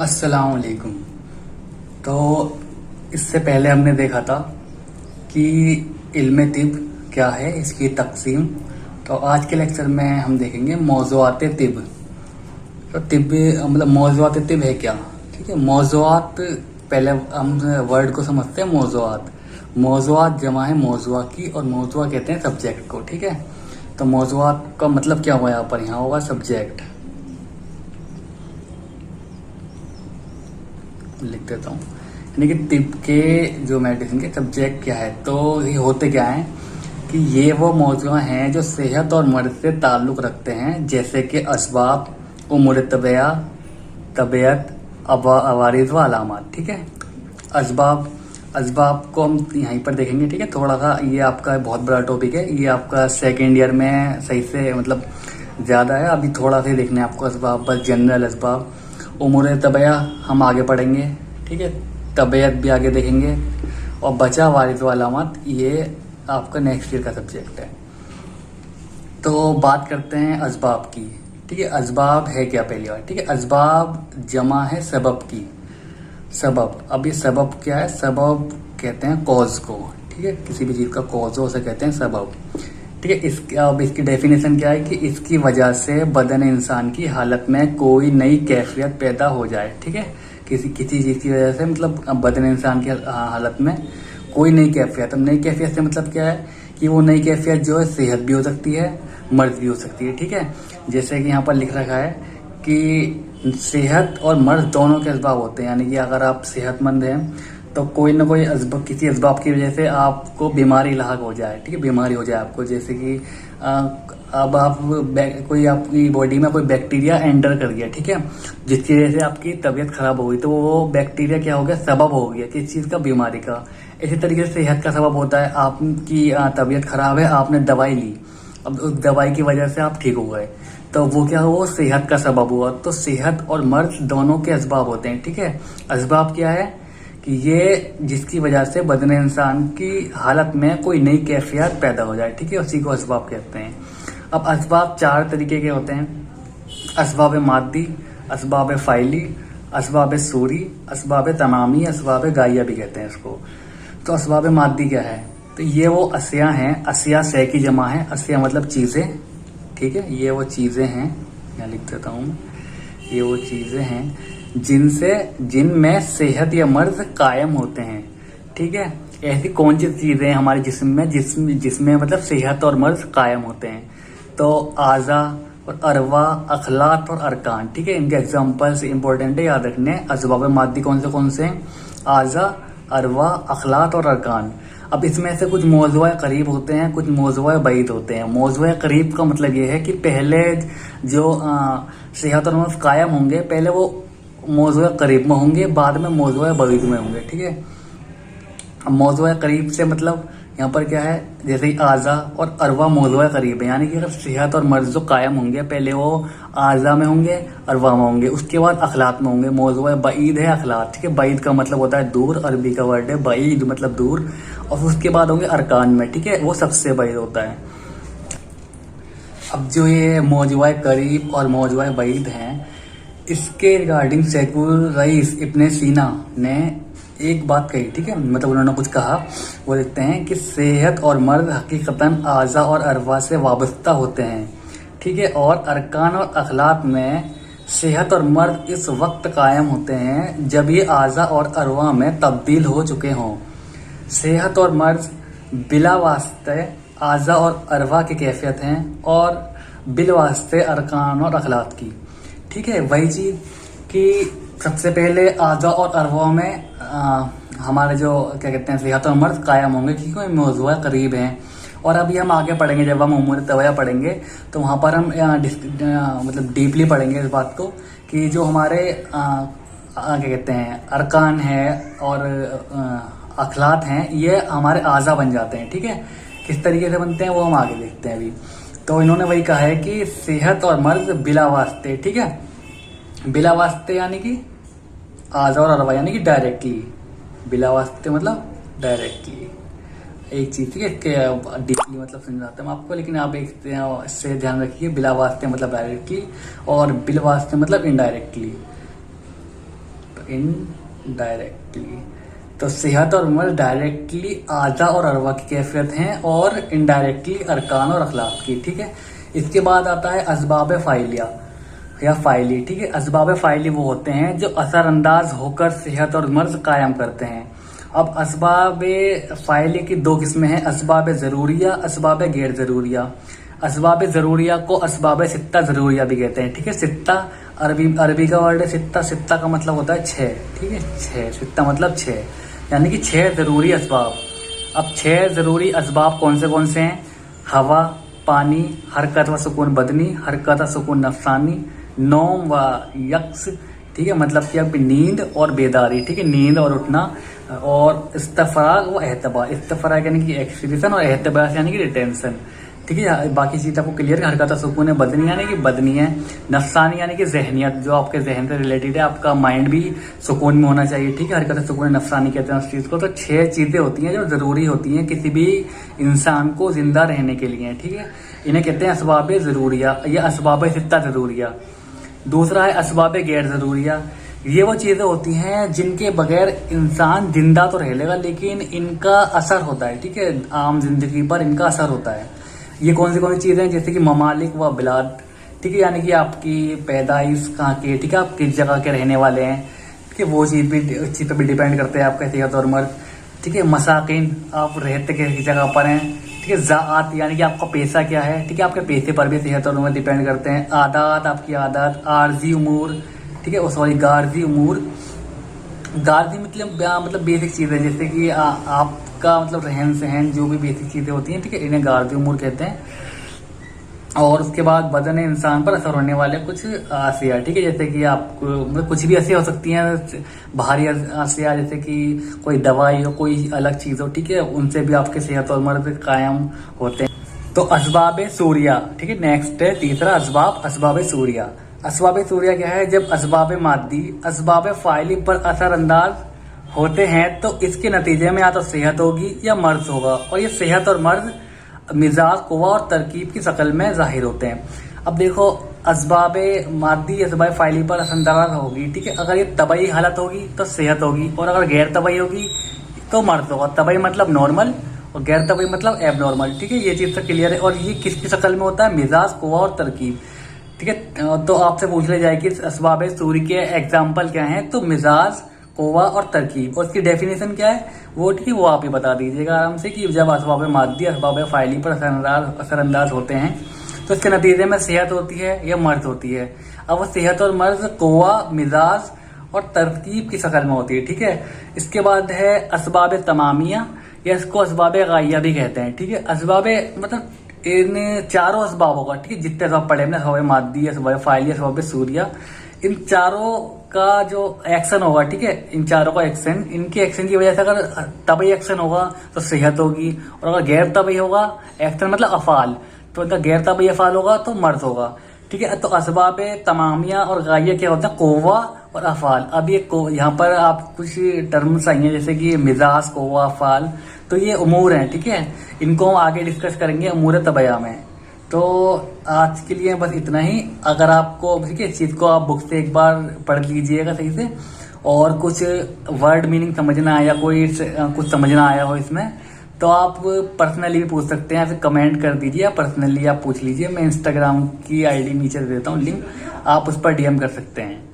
अस्सलाम वालेकुम। तो इससे पहले हमने देखा था कि इल्म तिब क्या है, इसकी तकसीम। तो आज के लेक्चर में हम देखेंगे मौज़ूआत तिब। तो तिब मतलब मौज़ूआत तिब है क्या। ठीक है, मौज़ूआत पहले हम वर्ड को समझते हैं। मौज़ूआत मौज़ूआत जमा है मौज़ूआ की, और मौज़ूआ कहते हैं सब्जेक्ट को। ठीक है, तो मौज़ूआत का मतलब क्या हुआ यहाँ पर, यहाँ होगा सब्जेक्ट। लिख देता हूँ, यानी कि तिब के जो मेडिसिन के सब्जेक्ट क्या है, तो ये होते क्या हैं कि ये वो मौज़ूआ हैं जो सेहत और मर्ज से ताल्लुक़ रखते हैं, जैसे कि असबाब, उम्र तबिया, तबीयत, अवारिज़ व अलामात। ठीक है, असबाब असबाब को हम यहीं पर देखेंगे। ठीक है, थोड़ा सा ये आपका बहुत बड़ा टॉपिक है, ये आपका सेकेंड ईयर में सही से मतलब ज़्यादा है। अभी थोड़ा सा देखना है आपको असबाब, बस जनरल असबाब। उम्र तबिया हम आगे पढ़ेंगे। ठीक है, तबीयत भी आगे देखेंगे, और बचा वारिस व अलामत ये आपका नेक्स्ट ईयर का सब्जेक्ट है। तो बात करते हैं असबाब की। ठीक है, असबाब है क्या पहली बार। ठीक है, असबाब जमा है सबब की। सबब, अब ये सबब क्या है, सबब कहते हैं कॉज को। ठीक है, किसी भी चीज़ का कॉज हो उसे कहते हैं सबब। ठीक है, अब इसकी डेफिनेशन क्या है कि इसकी वजह से बदन इंसान की हालत में कोई नई कैफियत पैदा हो जाए। ठीक है, किसी किसी चीज़ की वजह से मतलब बदन इंसान की हालत में कोई नई कैफियत। अब नई कैफियत से मतलब क्या है कि वो नई कैफियत जो है सेहत भी हो सकती है, मर्ज भी हो सकती है। ठीक है, जैसे कि यहाँ पर लिख रखा है कि सेहत और मर्ज दोनों के असबाब होते हैं, यानी कि अगर आप सेहतमंद हैं तो कोई ना कोई असबाब, किसी असबाब की वजह से आपको बीमारी लाहक हो जाए। ठीक है, बीमारी हो जाए आपको, जैसे कि अब आप कोई आपकी बॉडी में कोई बैक्टीरिया एंटर कर गया। ठीक है, जिसकी वजह से आपकी तबीयत खराब हो गई, तो वो बैक्टीरिया क्या हो गया, सबब हो गया किस चीज़ का, बीमारी का। इसी तरीके से सेहत का सबब होता है, आपकी तबीयत खराब है, आपने दवाई ली, अब उस दवाई की वजह से आप ठीक हो गए, तो वो क्या हुआ, सेहत का सबब हुआ। तो सेहत और मर्ज दोनों के असबाब होते हैं। ठीक है, असबाब क्या है कि ये जिसकी वजह से बदन इंसान की हालत में कोई नई कैफियत पैदा हो जाए। ठीक है, उसी को असबाब कहते हैं। अब असबाब चार तरीके के होते हैं, असबाब मादी, असबाब फ़ाइली, असबाब सूरी, असबाब तमामी, असबाब गाइया भी कहते हैं इसको। तो असबाब मादी क्या है, तो ये वो असिया हैं, असिया से की जमा है, असिया मतलब चीज़ें। ठीक है, ये वो चीज़ें हैं, यहाँ लिख देता हूँ, ये वो चीज़ें हैं जिनमें सेहत या मर्ज कायम होते हैं। ठीक है, ऐसी कौन सी चीज़ें हमारे जिस्म में जिसमें मतलब सेहत और मर्ज कायम होते हैं, तो आज़ा और अरवा, अखलात और अरकान। ठीक है, इनके एग्जाम्पल्स इंपॉर्टेंट है, याद रखने। असबाब मादी कौन से हैं, आज़ा, अरवा, अखलात और अरकान। अब इसमें से कुछ मौज़ूआ करीब होते हैं, कुछ मौज़ूआ बईद होते हैं। मौज़ूआ करीब का मतलब ये है कि पहले जो सेहत और मर्ज कायम होंगे, पहले वो मौज़ूआ करीब में होंगे, बाद में मौज़ूआ बईद में होंगे। ठीक है, अब मौज़ूआ करीब से मतलब यहाँ पर क्या है, जैसे ही आज़ा और अरवा मौज़ूआ करीब है, यानी कि अगर सेहत और मर्ज जो कायम होंगे, पहले वो आज़ा में होंगे, अरवा में होंगे, उसके बाद अखलात में होंगे। मौज़ूआ बईद है अखलात। ठीक है, बईद का मतलब होता है दूर, अरबी का वर्ड है बईद मतलब दूर, और उसके बाद होंगे अरकान में। ठीक है, वो सबसे बईद होता है। अब जो ये मौज़ूआ करीब और मौज़ूआ बईद हैं, इसके रिगार्डिंग सैकुल रईस इब्ने सीना ने एक बात कही। ठीक है, मतलब उन्होंने कुछ कहा, वो लिखते हैं कि सेहत और मर्ज हकीकतन आज़ा और अरवा से वाबस्ता होते हैं। ठीक है, और अरकान और अखलात में सेहत और मर्ज इस वक्त कायम होते हैं जब ये आज़ा और अरवा में तब्दील हो चुके हों। सेहत और मर्ज बिला वास्ते आज़ा और अरवा की कैफियत हैं, और बिल वास्ते अरकान और अखलात की। ठीक है, वही चीज़ कि सबसे पहले आज़ा और अरवा में हमारे जो क्या कहते हैं सेहत और मर्ज कायम होंगे, क्योंकि मौज़ूआ करीब हैं। और अभी हम आगे पढ़ेंगे, जब हम उम्र तबिया पढ़ेंगे तो वहाँ पर हम मतलब डीपली पढ़ेंगे इस बात को कि जो हमारे क्या कहते हैं अरकान है और अखलात हैं, ये हमारे आज़ा बन जाते हैं। ठीक है, किस तरीके से बनते हैं वो हम आगे देखते हैं अभी। तो इन्होंने वही कहा है कि सेहत और मर्ज बिला वास्ते। ठीक है, बिला वास्ते यानी कि आज़ा और अरवा यानी कि डायरेक्टली, बिला वास्ते मतलब डायरेक्टली एक चीज़। ठीक है, डीपली मतलब समझाता हूँ आपको, लेकिन आप एक इससे ध्यान रखिए, बिला वास्ते मतलब डायरेक्टली और बिल वास्ते मतलब इनडायरेक्टली। इनडायरेक्टली। तो सेहत और मर्ज डायरेक्टली आजा और अरवा की कैफियत हैं और इनडायरेक्टली अरकान और अखलाक की, ठीक है। इसके बाद आता है असबाब फाइलिया या फाइली, ठीक है। असबाब फाइली वो होते हैं जो असरअंदाज होकर सेहत और मर्ज कायम करते हैं। अब असबाब फाइली की दो किस्में हैं, असबाब ज़रूरिया, असबाब गैर ज़रूरिया। असबाब ज़रूरिया को असबाब सित्ता ज़रूरिया भी कहते हैं, ठीक है। सित्ता अरबी का वर्ड है सित्ता, सित्ता का मतलब होता है छः, ठीक है। छः, सित्ता मतलब छः, यानी कि छः ज़रूरी असबाब। अब छः ज़रूरी असबाब कौन से हैं? हवा, पानी, हरकत व सुकून बदनी, हरकत व सुकून नफसानी, नौम व यक्स, ठीक है, मतलब कि अब नींद और बेदारी, ठीक है, नींद और उठना, और इस्तफराग व एहतबार। इस्तफराग यानी कि एक्सक्रीशन और एहतबार यानी कि रिटेंशन, ठीक है। बाकी चीज़ आपको क्लियर है। हरकत सुकून है बदनी यानी कि बदनी है, नफसानी यानी कि जहनियत, जो आपके जहन से रिलेटेड है, आपका माइंड भी सुकून में होना चाहिए, ठीक है। हरकत सुकून नफसानी कहते हैं उस चीज़ को। तो छह चीज़ें होती हैं जो ज़रूरी होती हैं किसी भी इंसान को जिंदा रहने के लिए, ठीक है। इन्हें कहते हैं असबाब ज़रूरिया या असबाब सित्ता ज़रूरिया। दूसरा है असबाब गैर ज़रूरिया। ये वो चीज़ें होती हैं जिनके बगैर इंसान जिंदा तो रह लेगा लेकिन इनका असर होता है, ठीक है, आम जिंदगी पर इनका असर होता है। ये कौन सी चीज़ें हैं? जैसे कि ममालिक व बिलाद, ठीक है, यानी कि आपकी पैदाइश कहाँ की है, ठीक है, आप किस जगह के रहने वाले हैं, ठीक है, वो चीज़ पर भी डिपेंड करते हैं आपका सेहत और मर्ज, ठीक है। मसाकिन, आप रहते किस जगह पर हैं, ठीक है। ज़ात यानी कि आपका पैसा क्या है, ठीक है, आपके पैसे पर भी सेहत और मर्ज डिपेंड करते हैं। आदात, आपकी आदत। आर्जी उमूर, ठीक है, सॉरी गार्जी उमूर। गार्जी मतलब बेसिक चीज़ें, जैसे कि आपका मतलब रहन सहन, जो भी बेसिक चीज़ें होती हैं, ठीक है, इन्हें गार्जी उमूर कहते हैं। और उसके बाद बदन इंसान पर असर होने वाले कुछ आसिया, ठीक है, जैसे कि आपको मतलब कुछ भी ऐसी हो सकती हैं बाहरी आसिया, जैसे कि कोई दवाई हो, कोई अलग चीज़ हो, ठीक है, उनसे भी आपके सेहत और मर्ज कायम होते हैं। तो असबाब सूरिया, ठीक है, नेक्स्ट है तीसरा असबाब सूरिया। असबाब सूरिया क्या है? जब असबाब मादी असबाब फाइली पर असरअंदाज होते हैं तो इसके नतीजे में या तो सेहत होगी या मर्ज होगा, और ये सेहत और मर्ज मिजाज, कुवा और तरकीब की शक्ल में जाहिर होते हैं। अब देखो, असबाब मादी असबाब फाइली पर असरअंदाज होगी, ठीक है, अगर ये तबई हालत होगी तो सेहत होगी, और अगर गैर तबई होगी तो मर्ज होगा। तबई मतलब नॉर्मल और गैर तबई मतलब एबनॉर्मल, ठीक है, ये चीज़ तो क्लियर है। और ये किसकी शक्ल में होता है? मिजाज, कुवा और तरकीब, ठीक है। तो आपसे पूछ ले जाए कि असबाब सूरी के एग्जाम्पल क्या हैं, तो मिजाज, कुवा और तरकीब, और इसकी डेफिनेशन क्या है वो, ठीक है, वो आप ही बता दीजिएगा आराम से कि जब असबाब मादी असबाब फाइली पर असरअंदाज होते हैं तो इसके नतीजे में सेहत होती है या मर्ज होती है। अब वो सेहत और मर्ज कुवा, मिजाज और तरकीब की शक्ल में होती है, ठीक है। इसके बाद है असबाब तमामिया, या इसको असबाब गाइया भी कहते हैं, ठीक है। असबाब मतलब इन चारों असबाबों का, ठीक है, जितने असबाब पढ़े हमने, असबाब मादी, असबाब फाइली, असबाब सूरिया, इन चारों का जो एक्शन होगा, ठीक है, इन चारों का एक्शन, इनके एक्शन की वजह से अगर तबई एक्शन होगा तो सेहत होगी, और अगर गैर तबई होगा एक्शन मतलब अफाल, तो अगर गैर तबई अफाल होगा तो मर्ज होगा, ठीक है। तो असबाब तमामिया और गाइया क्या होता है? कोवा और अफाल। अब ये यहाँ पर आप कुछ टर्म्स आई हैं जैसे कि मिजाज, कोवा, अफाल, तो ये उमूर हैं, ठीक है, इनको हम आगे डिस्कस करेंगे उमूर तबया में। तो आज के लिए बस इतना ही। अगर आपको, ठीक है, इस चीज़ को आप बुक से एक बार पढ़ लीजिएगा सही से, और कुछ वर्ड मीनिंग समझना आया, कोई कुछ समझना आया हो इसमें, तो आप पर्सनली भी पूछ सकते हैं, फिर कमेंट कर दीजिए, पर्सनली आप पूछ लीजिए। मैं इंस्टाग्राम की आईडी नीचे दे देता हूँ लिंक, आप उस पर डीएम कर सकते हैं।